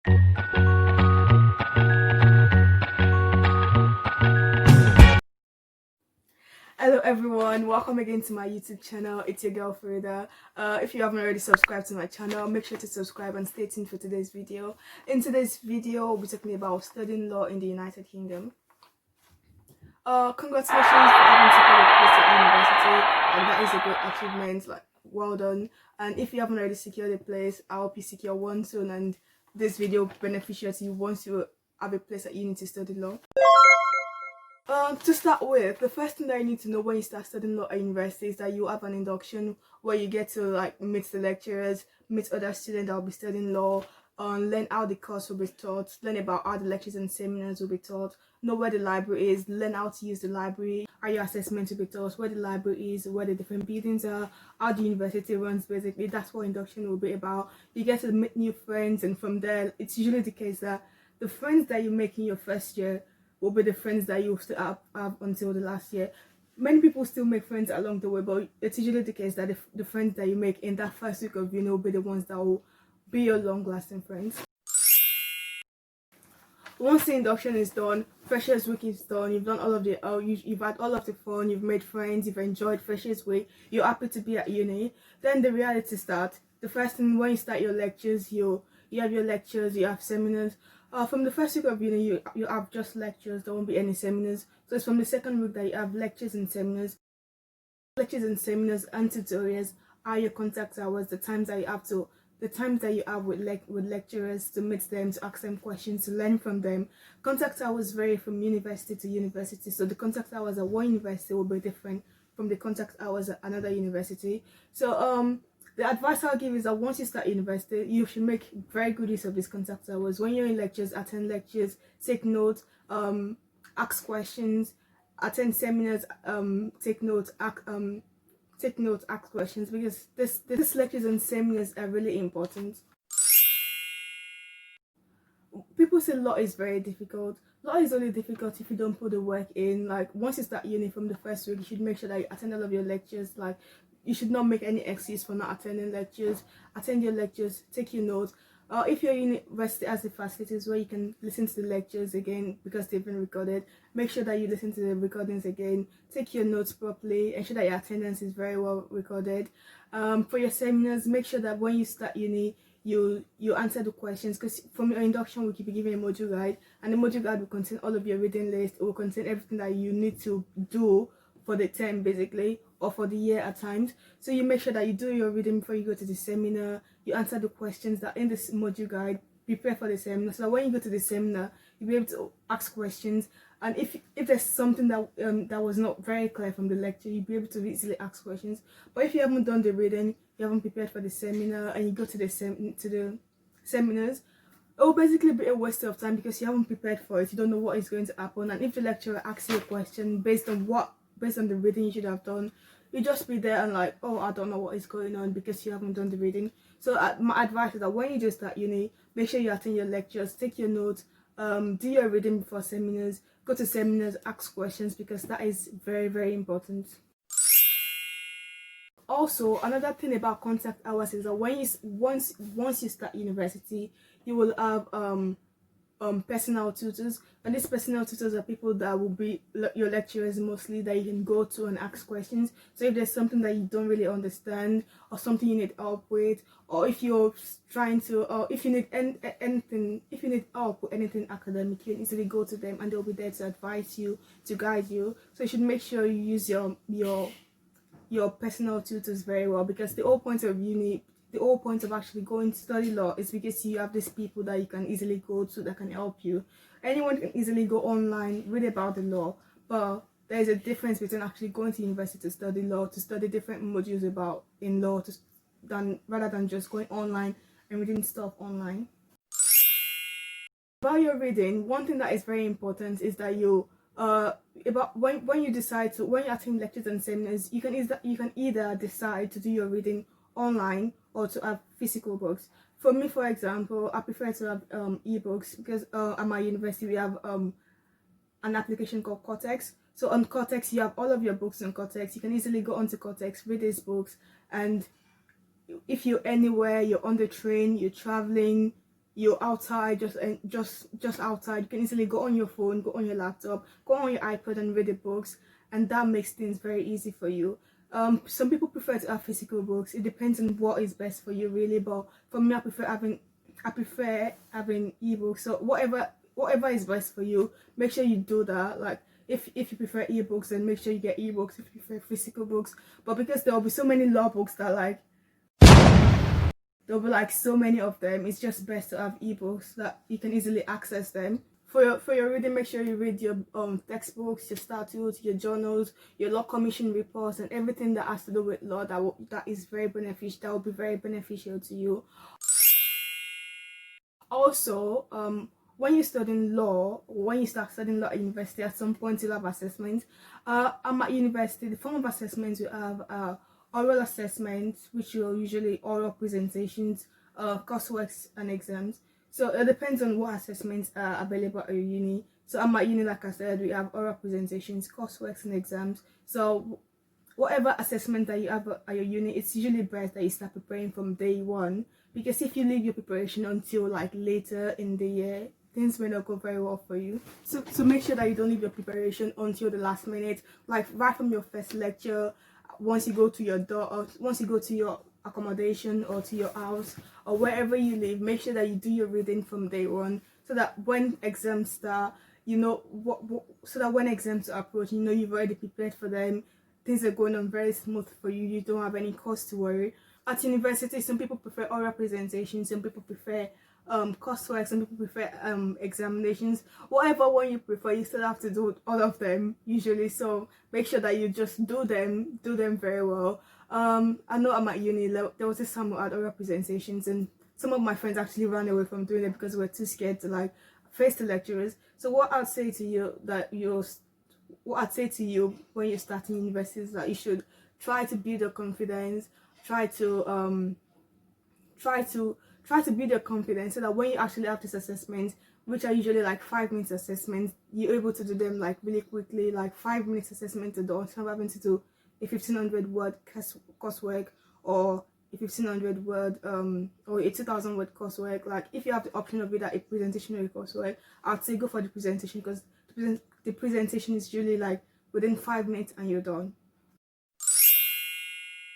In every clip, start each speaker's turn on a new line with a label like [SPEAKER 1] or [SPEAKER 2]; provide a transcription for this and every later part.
[SPEAKER 1] Hello everyone, welcome again to my YouTube channel. It's your girl Frida. If you haven't already subscribed to my channel, make sure to subscribe and stay tuned for today's video. In today's video, we'll be talking about studying law in the United Kingdom. Congratulations for having secured a place at university. That is a great achievement. Well done. And if you haven't already secured a place, I hope you secure one soon. And this video will be beneficial to you once you have a place at uni to study law. To start with, the first thing that you need to know when you start studying law at university is that you have an induction where you get to meet the lecturers, meet other students that will be studying law, learn how the course will be taught, learn about how the lectures and seminars will be taught, know where the library is, learn how to use the library, how your assessment will be taught, where the library is, where the different buildings are, how the university runs. Basically, that's what induction will be about. You get to meet new friends, and from there, it's usually the case that the friends that you make in your first year will be the friends that you still have until the last year. Many people still make friends along the way, but it's usually the case that the friends that you make in that first week of uni will be the ones that will be your long-lasting friends. Once the induction is done, freshers week is done, you've done all of the you've had all of the fun, you've made friends, you've enjoyed freshers week, you're happy to be at uni. Then the reality starts. The first thing, when you start your lectures, you have your lectures, you have seminars. From the first week of uni, you have just lectures. There won't be any seminars. So it's from the second week that you have lectures and seminars. Lectures and seminars and tutorials are your contact hours. The times that you have with lecturers, to meet them, to ask them questions, to learn from them. Contact hours vary from university to university. So the contact hours at one university will be different from the contact hours at another university. So the advice I'll give is that once you start university, you should make very good use of these contact hours. When you're in lectures, attend lectures, take notes, ask questions, attend seminars, take notes, ask questions, because this lectures and seminars are really important. People say law is very difficult. Law is only difficult if you don't put the work in. Once you start uni, from the first week, you should make sure that you attend all of your lectures. You should not make any excuse for not attending lectures. Attend your lectures, take your notes. If your university has the facilities where you can listen to the lectures again because they've been recorded, make sure that you listen to the recordings again. Take your notes properly. Ensure that your attendance is very well recorded. For your seminars, make sure that when you start uni, you answer the questions, because from your induction we'll be given a module guide, and the module guide will contain all of your reading list. It will contain everything that you need to do for the term, basically, or for the year at times. So you make sure that you do your reading before you go to the seminar. You answer the questions that in this module guide. Prepare for the seminar, so that when you go to the seminar, you'll be able to ask questions. And if there's something that that was not very clear from the lecture, you'll be able to easily ask questions. But if you haven't done the reading, you haven't prepared for the seminar, and you go to the seminars, it will basically be a waste of time, because you haven't prepared for it. You don't know what is going to happen, and if the lecturer asks you a question based on the reading you should have done, you just be there and oh, I don't know what is going on, because you haven't done the reading. So my advice is that when you just start uni, make sure you attend your lectures, take your notes, do your reading before seminars, go to seminars, ask questions, because that is very, very important. Also, another thing about contact hours is that once you start university, you will have personal tutors, and these personal tutors are people that will be your lecturers mostly, that you can go to and ask questions. So if there's something that you don't really understand, or something you need help with, or if you're trying to, or if you need anything, if you need help with anything academic, you can easily go to them, and they'll be there to advise you, to guide you. So you should make sure you use your personal tutors very well, because the whole point of uni, the whole point of actually going to study law, is because you have these people that you can easily go to that can help you. Anyone can easily go online, read about the law, but there is a difference between actually going to university to study law, to study different modules about in law, rather than just going online and reading stuff online. About your reading, one thing that is very important is that you when you attend lectures and seminars, you can either decide to do your reading online or to have physical books. For me, for example, I prefer to have ebooks, because at my university we have an application called Cortex. So on Cortex, you have all of your books on Cortex. You can easily go onto Cortex, read these books, and if you're anywhere, you're on the train, you're traveling, you're outside, just outside, you can easily go on your phone, go on your laptop, go on your iPad and read the books, and that makes things very easy for you. Some people prefer to have physical books. It depends on what is best for you, really. But for me, I prefer having ebooks. So whatever is best for you, make sure you do that. Like if you prefer ebooks, then make sure you get ebooks. If you prefer physical books, but because there will be so many law books that like there'll be like so many of them, it's just best to have ebooks that you can easily access them. For your reading, make sure you read your textbooks, your statutes, your journals, your law commission reports, and everything that has to do with law that is very beneficial. That will be very beneficial to you. Also, when you studying law, when you start studying law at university, at some point you'll have assessments. I'm at university, the form of assessments you have oral assessments, which are usually oral presentations, courseworks and exams. So it depends on what assessments are available at your uni. So I'm at uni, like I said, we have oral presentations, courseworks and exams. So whatever assessment that you have at your uni, it's usually best that you start preparing from day one, because if you leave your preparation until like later in the year, things may not go very well for you. So make sure that you don't leave your preparation until the last minute, like right from your first lecture, once you go to your door, or once you go to your accommodation or to your house or wherever you live. Make sure that you do your reading from day one, so that when exams start, you know so that when exams are approaching, you know you've already prepared for them. Things are going on very smooth for you. You don't have any cause to worry. At university, some people prefer oral presentations, some people prefer coursework, some people prefer examinations. Whatever one you prefer, you still have to do all of them usually. So make sure that you just do them very well. I know at my uni there was this time we had oral presentations, and some of my friends actually ran away from doing it because we were too scared to like face the lecturers. So what I'd say to you when you're starting university is that you should try to build your confidence, try to build your confidence, so that when you actually have this assessment, which are usually like 5 minutes assessments, you're able to do them like really quickly, like 5 minutes assessment to do, instead of having to do a 1,500 word coursework or a 1,500 word or a 2,000 word coursework. Like if you have the option of either a presentation or a coursework, I'd say go for the presentation, because the presentation is usually like within 5 minutes and you're done.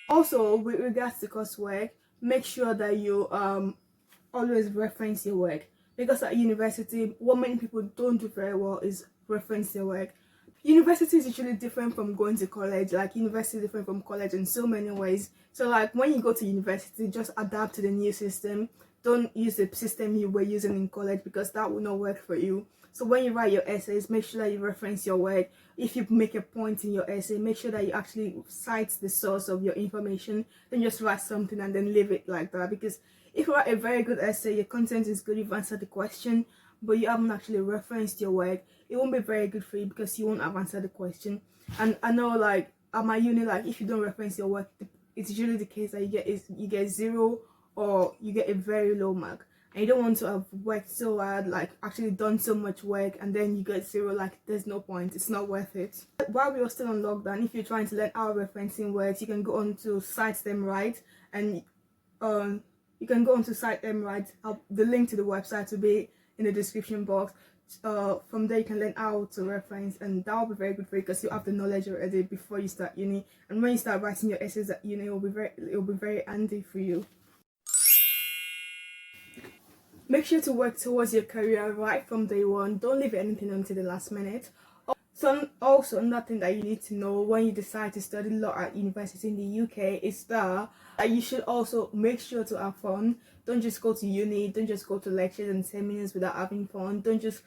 [SPEAKER 1] Also, with regards to coursework, make sure that you always reference your work, because at university, what many people don't do very well is reference their work. University is usually different from going to college. Like university is different from college in so many ways. So like when you go to university, just adapt to the new system. Don't use the system you were using in college, because that will not work for you. So when you write your essays, make sure that you reference your work. If you make a point in your essay, make sure that you actually cite the source of your information. Don't just write something and then leave it like that, because if you write a very good essay, your content is good, you've answered the question, but you haven't actually referenced your work, it won't be very good for you, because you won't have answered the question. And I know, like at my uni, like if you don't reference your work, it's usually the case that you get 0 or you get a very low mark. And you don't want to have worked so hard, like actually done so much work, and then you get 0. Like there's no point, it's not worth it. While we are still on lockdown, if you're trying to learn how referencing works, you can go on to Cite Them Right, and you can go on to Cite Them Right. The link to the website will be in the description box. From there you can learn how to reference, and that will be very good for you, because you have the knowledge already before you start uni. And when you start writing your essays at uni, it will be very handy for you. Make sure to work towards your career right from day one. Don't leave anything until the last minute. So also another thing that you need to know when you decide to study law at university in the UK is that you should also make sure to have fun. Don't just go to uni, don't just go to lectures and seminars without having fun. Don't just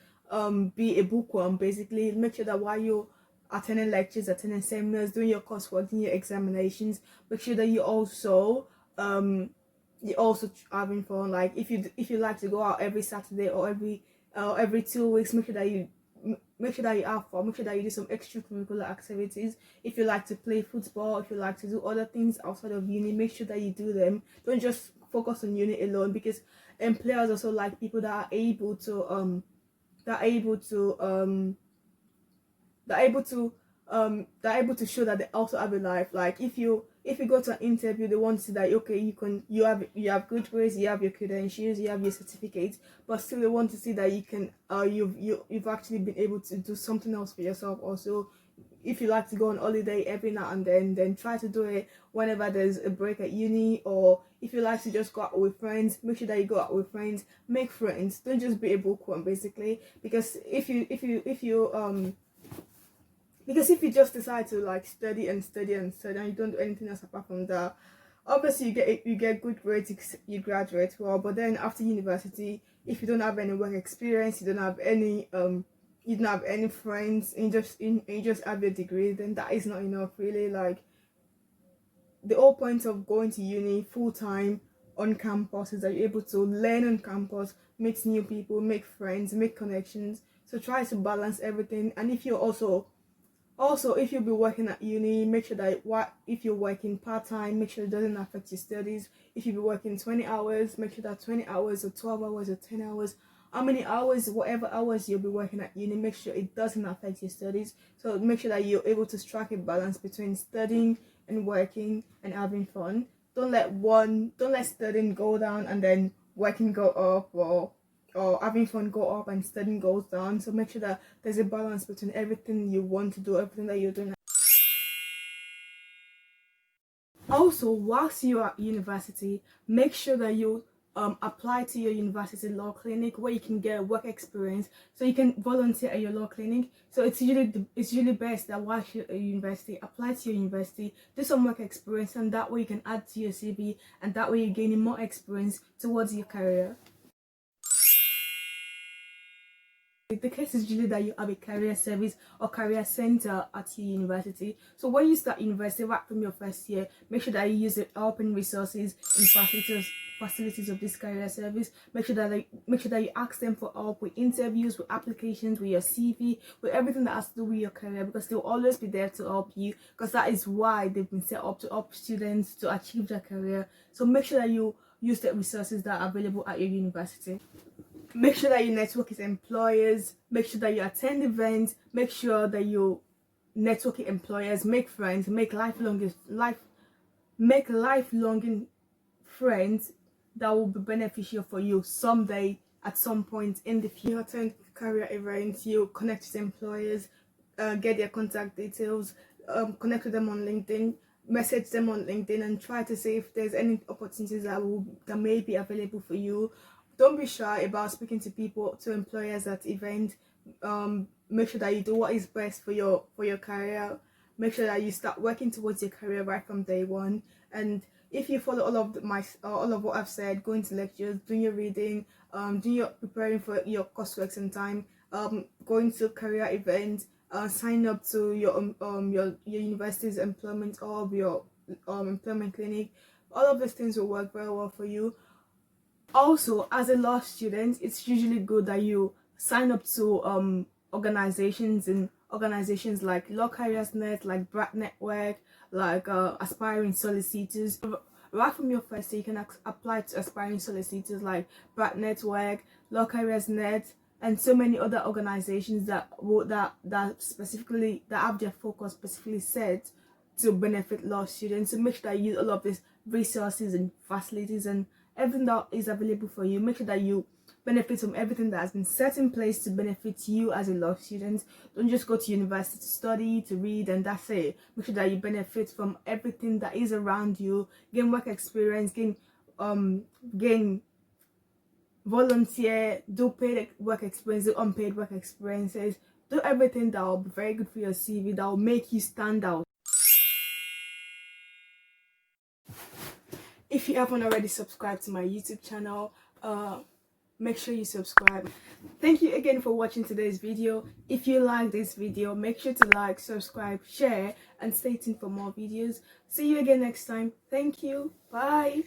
[SPEAKER 1] be a bookworm. Basically, make sure that while you're attending lectures, attending seminars, doing your coursework, doing your examinations, make sure that you're also having fun. Like if you like to go out every Saturday or every 2 weeks, make sure that you have fun. Make sure that you do some extracurricular activities. If you like to play football, if you like to do other things outside of uni, make sure that you do them. Don't just focus on uni alone, because employers also like people that are able to they're able to show that they also have a life. Like if you go to an interview, they want to see that okay, you have good grades, you have your credentials, you have your certificates, but still they want to see that you can you've actually been able to do something else for yourself also. If you like to go on holiday every now and then try to do it whenever there's a break at uni. Or if you like to just go out with friends, make sure that you go out with friends, make friends, don't just be a bookworm basically. Because if you because if you just decide to like study and you don't do anything else apart from that, obviously you get good grades, you graduate well, but then after university, if you don't have any work experience, you don't have any friends, and you just have your degree, then that is not enough really. Like the whole point of going to uni full time on campus is that you're able to learn on campus, meet new people, make friends, make connections. So try to balance everything. And if you're also, if you'll be working at uni, make sure that if you're working part-time, make sure it doesn't affect your studies. If you'll be working 20 hours, make sure that 20 hours or 12 hours or 10 hours, how many hours, whatever hours you'll be working at uni, make sure it doesn't affect your studies. So make sure that you're able to strike a balance between studying and working and having fun. Don't let studying go down and then working go up, or having fun go up and studying goes down. So make sure that there's a balance between everything you want to do, everything that you're doing. Also, whilst you're at university, make sure that you apply to your university law clinic, where you can get work experience, so you can volunteer at your law clinic. So it's usually best that whilst you're at university, apply to your university, do some work experience, and that way you can add to your CV, and that way you're gaining more experience towards your career. The case is usually that you have a career service or career center at your university. So when you start university, right from your first year, make sure that you use the open resources and facilities of this career service. Make sure that you ask them for help with interviews, with applications, with your CV, with everything that has to do with your career, because they'll always be there to help you, because that is why they've been set up to help students to achieve their career. So make sure that you use the resources that are available at your university. Make sure that you network with employers, make sure that you attend events, make sure that you network with employers, make friends, make lifelong friends that will be beneficial for you someday at some point in the future. You attend career events, you connect with employers, get their contact details, connect with them on LinkedIn, message them on LinkedIn, and try to see if there's any opportunities that may be available for you. Don't be shy about speaking to people, to employers at events. Make sure that you do what is best for your career. Make sure that you start working towards your career right from day one. And if you follow all of what I've said, going to lectures, doing your reading, preparing for your coursework in time, going to career events, sign up to your university's employment hub, your employment clinic, all of these things will work very well for you. Also, as a law student, it's usually good that you sign up to organizations like Law Careers Net, like Brat Network, like aspiring solicitors. Right from your first year, you can apply to aspiring solicitors like Brat Network, Law Careers Net, and so many other organizations that have their focus specifically set to benefit law students. So make sure that you use all of these resources and facilities and everything that is available for you. Make sure that you benefit from everything that has been set in place to benefit you as a law student. Don't just go to university to study, to read, and that's it. Make sure that you benefit from everything that is around you. Gain work experience, gain volunteer, do paid work experience, do unpaid work experiences. Do everything that will be very good for your CV, that will make you stand out. If you haven't already subscribed to my YouTube channel, make sure you subscribe. Thank you again for watching today's video. If you like this video, make sure to like, subscribe, share, and stay tuned for more videos. See you again next time. Thank you. Bye.